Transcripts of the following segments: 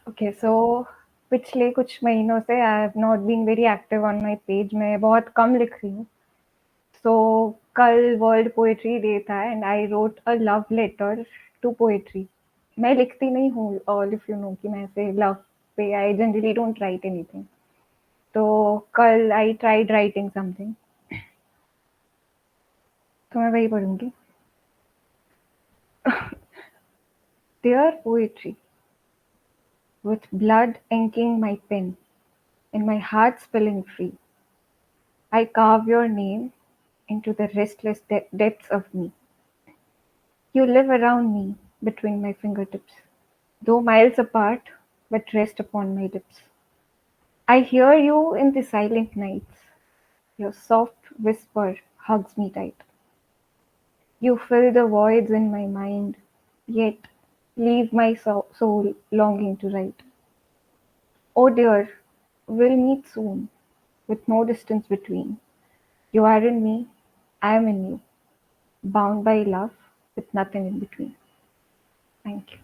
Okay so पिछले कुछ महीनों से I have not been very active on my page. मैं बहुत कम लिख रही हूँ। सो कल वर्ल्ड पोएट्री डे था and I wrote a love letter to poetry. मैं लिखती नहीं हूँ, ऑल इफ यू नो, कि मैं ऐसे लव पे I generally don't write anything. तो कल आई ट्राइड राइटिंग समथिंग, तो मैं वही पढ़ूंगी। Dear poetry, with blood inking my pen and my heart spilling free, I carve your name into the restless depths of me. You live around me, between my fingertips, though miles apart, but rest upon my lips. I hear you in the silent nights. Your soft whisper hugs me tight. You fill the voids in my mind, yet leave my soul longing to write. Oh dear, we'll meet soon, with no distance between. You are in me, I am in you, bound by love, with nothing in between. Thank you.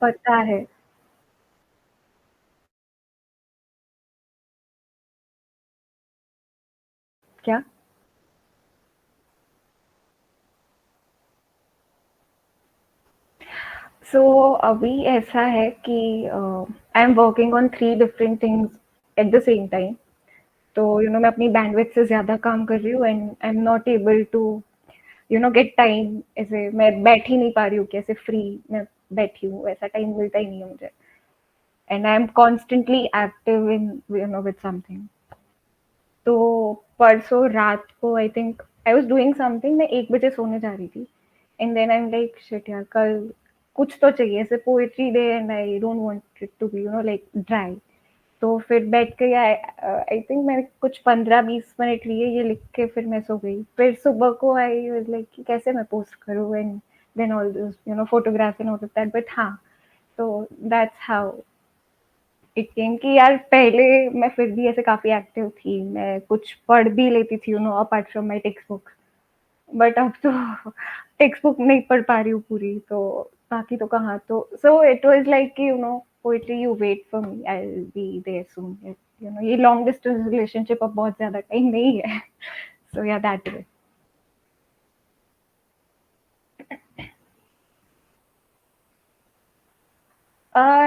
पता है। क्या? सो अभी ऐसा है कि I am working on 3 different things at the same time. तो मैं अपनी बैंडविड्थ से ज़्यादा काम कर रही हूँ and I am not able to get time. ऐसे मैं बैठ ही नहीं पा रही हूँ कि ऐसे फ्री मैं बैठी हूँ, ऐसा टाइम मिलता ही नहीं है मुझे। And I am constantly active in with something. तो परसों रात को I think I was doing something, मैं 1 बजे सोने जा रही थी and then I am like shit यार, कल कुछ तो चाहिए, ऐसे poetry day and I don't want it to be like dry. तो फिर बैठ के आई थिंक मैंने कुछ 15-20 मिनट लिए ये लिख के, फिर मैं सो गई। फिर सुबह को आई वाज लाइक कि कैसे मैं पोस्ट करूँ and then all this photograph and all of that, but हाँ। तो दैट्स हाउ इट केम कि यार पहले मैं फिर भी ऐसे काफ़ी एक्टिव थी, मैं कुछ पढ़ भी लेती थी apart from my text books. But अब तो टेक्स्ट बुक नहीं पढ़ पा रही हूँ पूरी, तो बाकी तो कहाँ। तो सो इट वाज लाइक कि poetry, you wait for me, I will be there soon. ये लॉन्ग डिस्टेंस रिलेशनशिप अब बहुत ज़्यादा टाइम नहीं है। सो या दैट वे।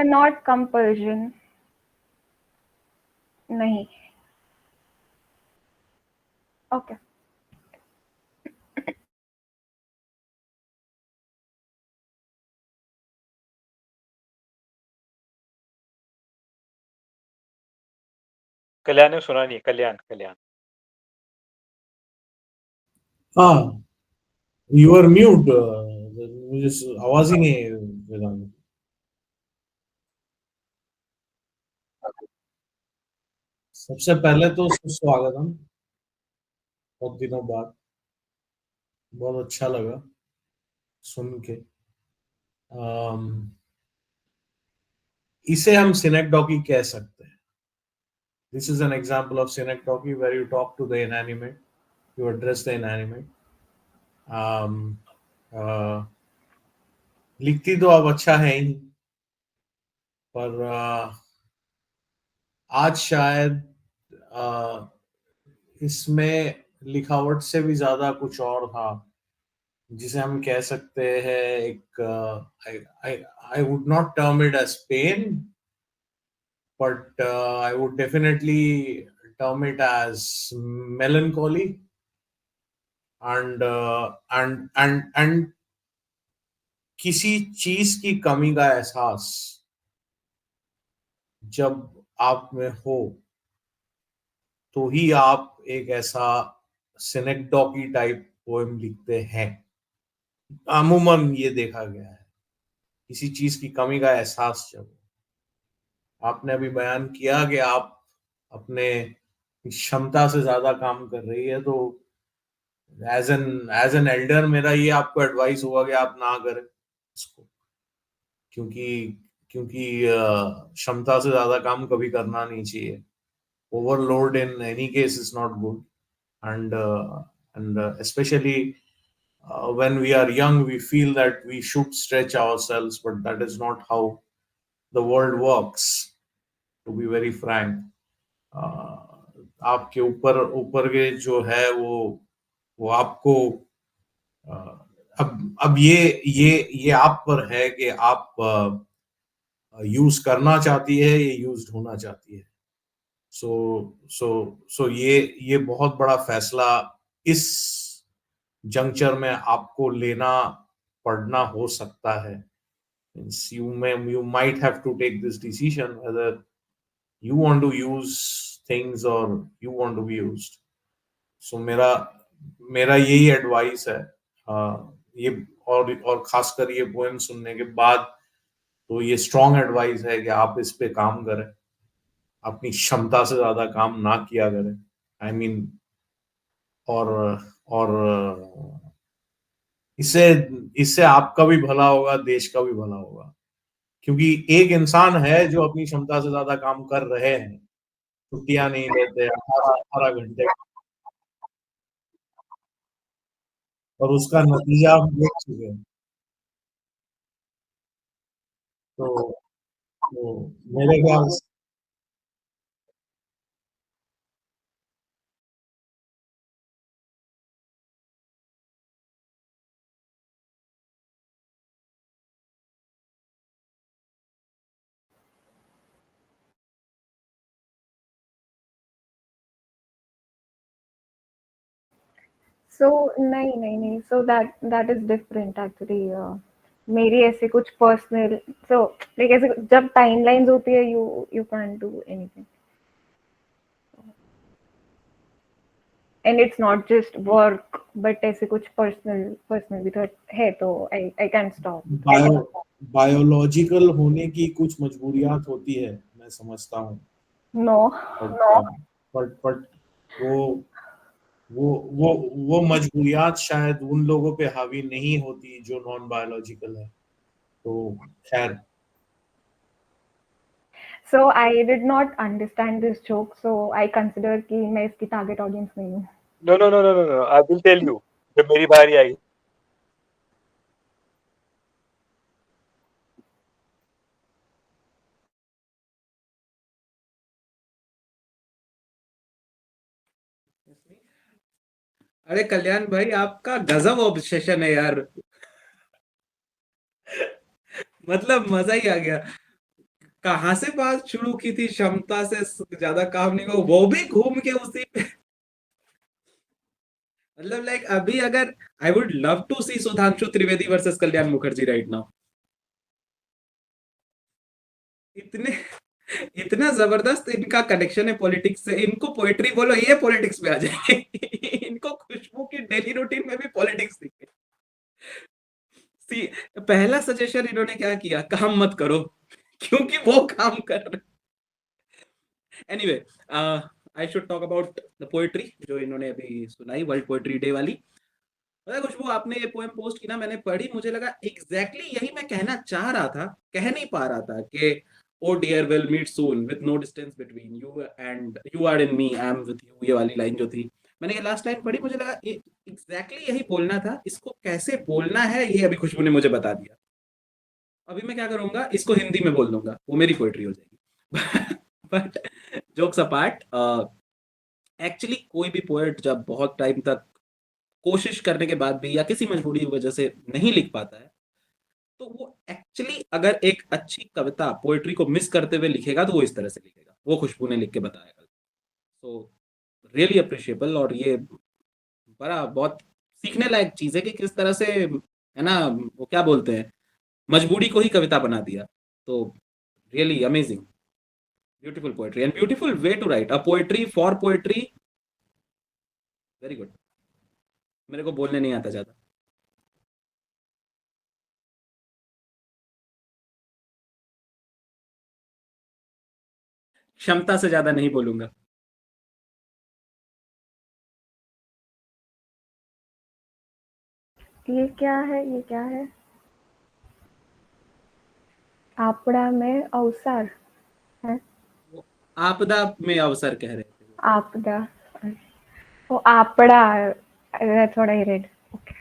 Not compulsion. नहीं। ओके। कल्याण ने सुना नहीं। कल्याण कल्याण हाँ, यू आर म्यूट। मुझे आवाज ही नहीं वेदांत। सबसे पहले तो सुस्वागतम, बहुत दिनों बाद। बहुत अच्छा लगा सुन के। अम, इसे हम सिनेक्डोकी कह सकते हैं। This is an example of synecdoche where you talk to the inanimate, you address the inanimate. लिखती तो अब अच्छा है ही, पर आज शायद इसमें लिखावट से भी ज्यादा कुछ और था, जिसे हम कह सकते हैं एक, I would not term it as pain, but I would definitely term it as melancholy and किसी चीज की कमी का एहसास जब आप में हो, तो ही आप एक ऐसा सिनेक्डोकी टाइप पोएम लिखते हैं। अमूमन ये देखा गया है, किसी चीज की कमी का एहसास जब आपने अभी बयान किया कि आप अपने क्षमता से ज्यादा काम कर रही है, तो एज एन एल्डर मेरा ये आपको एडवाइस होगा कि आप ना करें इसको, क्योंकि क्योंकि क्षमता से ज्यादा काम कभी करना नहीं चाहिए। Overload in any case is not good. and especially when we are young, we feel that we should stretch ourselves, but that is not how the world works, to be very frank. आपके ऊपर ऊपर के जो है वो आपको अब ये आप पर है कि आप यूज करना चाहती है या यूज होना चाहती है. सो सो सो ये बहुत बड़ा फैसला इस जंक्चर में आपको लेना पड़ना हो सकता है. You might have to take this decision whether you want to use things or you want to be used. So मेरा यही एडवाइस है. ये और खासकर ये पोएम सुनने के बाद तो ये स्ट्रॉन्ग एडवाइस है कि आप इस पे काम करें, अपनी क्षमता से ज्यादा काम ना किया करें. आई मीन और इससे इससे आपका भी भला होगा, देश का भी भला होगा. क्योंकि एक इंसान है जो अपनी क्षमता से ज्यादा काम कर रहे हैं, छुट्टियां नहीं लेते, 18 18 घंटे, और उसका नतीजा हम देख चुके हैं. तो, तो मेरे ख्याल से सो नहीं नहीं नहीं, so that is different actually. मेरी ऐसे कुछ पर्सनल, सो लाइक ऐसे जब टाइमलाइंस होती है, you can do anything, and it's not just work, but ऐसे कुछ पर्सनल पर्सनल भी तो है, तो I can stop. Bio biological होने की कुछ मजबूरियात होती है, मैं समझता हूँ. नो. बट वो वो वो वो मजबूरियात शायद उन लोगों पे हावी नहीं होती जो नॉन बायोलॉजिकल है. तो खैर. So I did not understand this joke, so I consider कि मैं इसकी टारगेट ऑडियंस नहीं हूँ. No, no, no, no, no, no. I will tell you. जब मेरी बारी आई. अरे कल्याण भाई, आपका गजब ऑब्सेशन है यार. मतलब मजा ही आ गया. कहाँ से बात शुरू की थी, क्षमता से ज्यादा काम नहीं हो, वो भी घूम के उसी पे. मतलब लाइक अभी अगर I would love to see Sudhanshu Trivedi versus Kalyan Mukherjee right now. इतने इतना जबरदस्त इनका कनेक्शन है पॉलिटिक्स से. इनको पोएट्री बोलो, ये पॉलिटिक्स में आ जाए. इनको खुशबू की डेली रूटीन में भी पॉलिटिक्स दिख गई. सी, पहला सजेशन इन्होंने क्या किया, काम मत करो, क्योंकि वो काम कर रहे. Anyway, I should talk about the poetry जो इन्होंने अभी सुनाई, वर्ल्ड पोएट्री डे वाली. पता है खुशबू, आपने ये पोएम पोस्ट की ना, मैंने पढ़ी, मुझे लगा एग्जैक्टली यही मैं कहना चाह रहा था, कह नहीं पा रहा था कि oh dear will meet soon with no distance between you and you are in me, I am with you, ये वाली लाइन जो थी, मैंने ये लास्ट लाइन पढ़ी, मुझे लगा ये एग्जैक्टली यही बोलना था. इसको कैसे बोलना है ये अभी खुशबू ने मुझे बता दिया. अभी मैं क्या करूंगा, इसको हिंदी में बोल दूंगा, वो मेरी पोएट्री हो जाएगी. बट जोक्स अपार्ट, एक्चुअली कोई भी पोएट जब बहुत टाइम तक कोशिश करने के बाद भी या किसी मजबूरी की वजह से नहीं लिख पाता है, तो वो एक्चुअली अगर एक अच्छी कविता पोएट्री को मिस करते हुए लिखेगा तो वो इस तरह से लिखेगा. वो खुशबू ने लिख के बताया. So really appreciable. और ये बड़ा बहुत सीखने लायक चीज है कि किस तरह से, है ना, वो क्या बोलते हैं, मजबूरी को ही कविता बना दिया. तो really amazing, beautiful poetry and beautiful way to write a poetry for poetry. Very good. मेरे को बोलने नहीं आता ज्यादा. क्षमता से ज्यादा नहीं बोलूंगा. ये क्या है, ये क्या है? आपड़ा में अवसर है. वो आपदा में अवसर कह रहे थे. आपदा. Oh, Apada. That's what I read. Okay.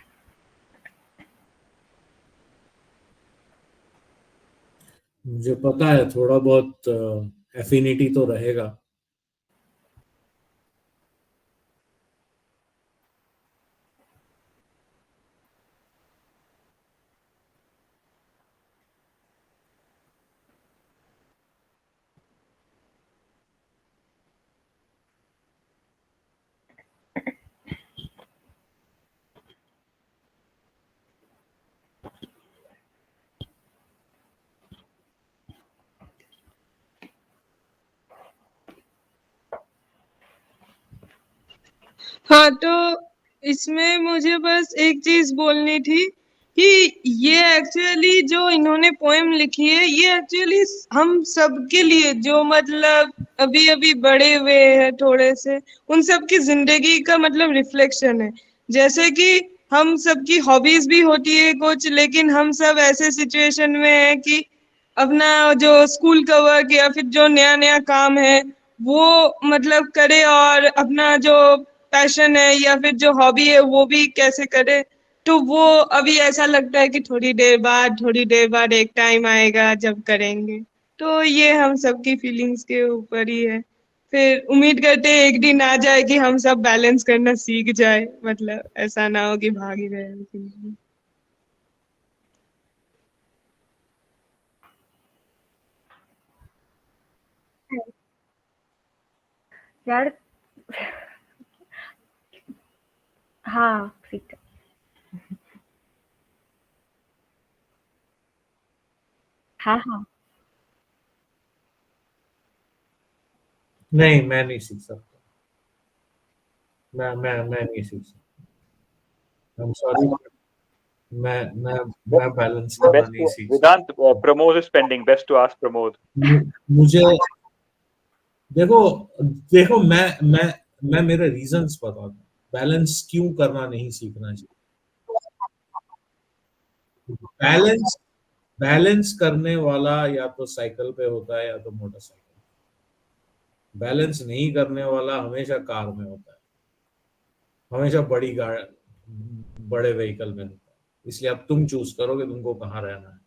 मुझे पता है थोड़ा बहुत एफिनिटी तो रहेगा. हाँ, तो इसमें मुझे बस एक चीज बोलनी थी कि ये एक्चुअली जो इन्होंने पोएम लिखी है, ये एक्चुअली हम सबके लिए जो मतलब अभी अभी बड़े हुए हैं थोड़े से, उन सब की जिंदगी का मतलब रिफ्लेक्शन है. जैसे कि हम सबकी हॉबीज भी होती है कुछ, लेकिन हम सब ऐसे सिचुएशन में है कि अपना जो स्कूल का वर्क या फिर जो नया नया काम है वो मतलब करे, और अपना जो पैशन है या फिर जो हॉबी है वो भी कैसे करे. तो वो अभी ऐसा लगता है कि थोड़ी देर बाद एक टाइम आएगा जब करेंगे. तो ये हम सबकी फीलिंग्स के ऊपर ही है. फिर उम्मीद करते हैं एक दिन आ जाए कि हम सब बैलेंस करना सीख जाए, मतलब ऐसा ना हो कि भाग ही रहे हैं. यार हाँ ठीक है. हाँ हाँ. नहीं, मैं नहीं सीख सकता. मैं नहीं सीख सकता. I am sorry. मैं बैलेंस करना Best नहीं to सीख Vedant, सकता. Pramod is pending. Best to ask Pramod. मुझे देखो देखो मैं मेरे रीजंस बताता हूँ बैलेंस क्यों करना नहीं सीखना चाहिए. बैलेंस बैलेंस करने वाला या तो साइकिल पे होता है या तो मोटरसाइकिल. बैलेंस नहीं करने वाला हमेशा कार में होता है, हमेशा बड़े व्हीकल में होता है. इसलिए अब तुम चूज करो कि तुमको कहाँ रहना है.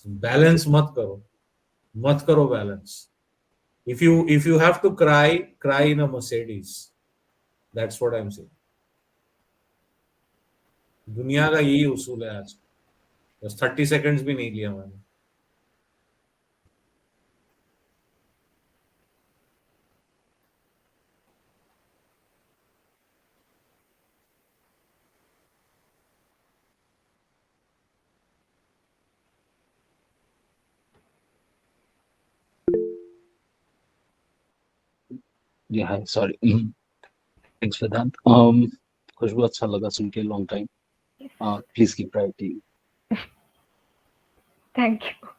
बैलेंस मत करो balance. if you have to cry in a Mercedes. That's what I'm saying. दुनिया का यही उसूल है आज. बस 30 सेकंड्स भी नहीं लिया मैंने. Yeah, hi, sorry. Thanks, Vedant. खुशबू अच्छा लगा सुन के long time. Please keep writing. Thank you.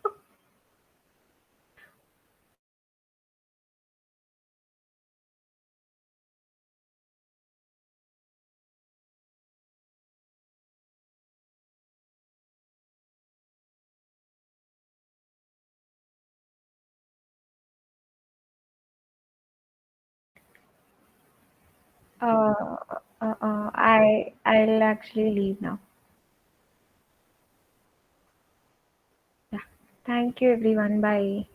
I'll actually leave now. Yeah. Thank you everyone. Bye.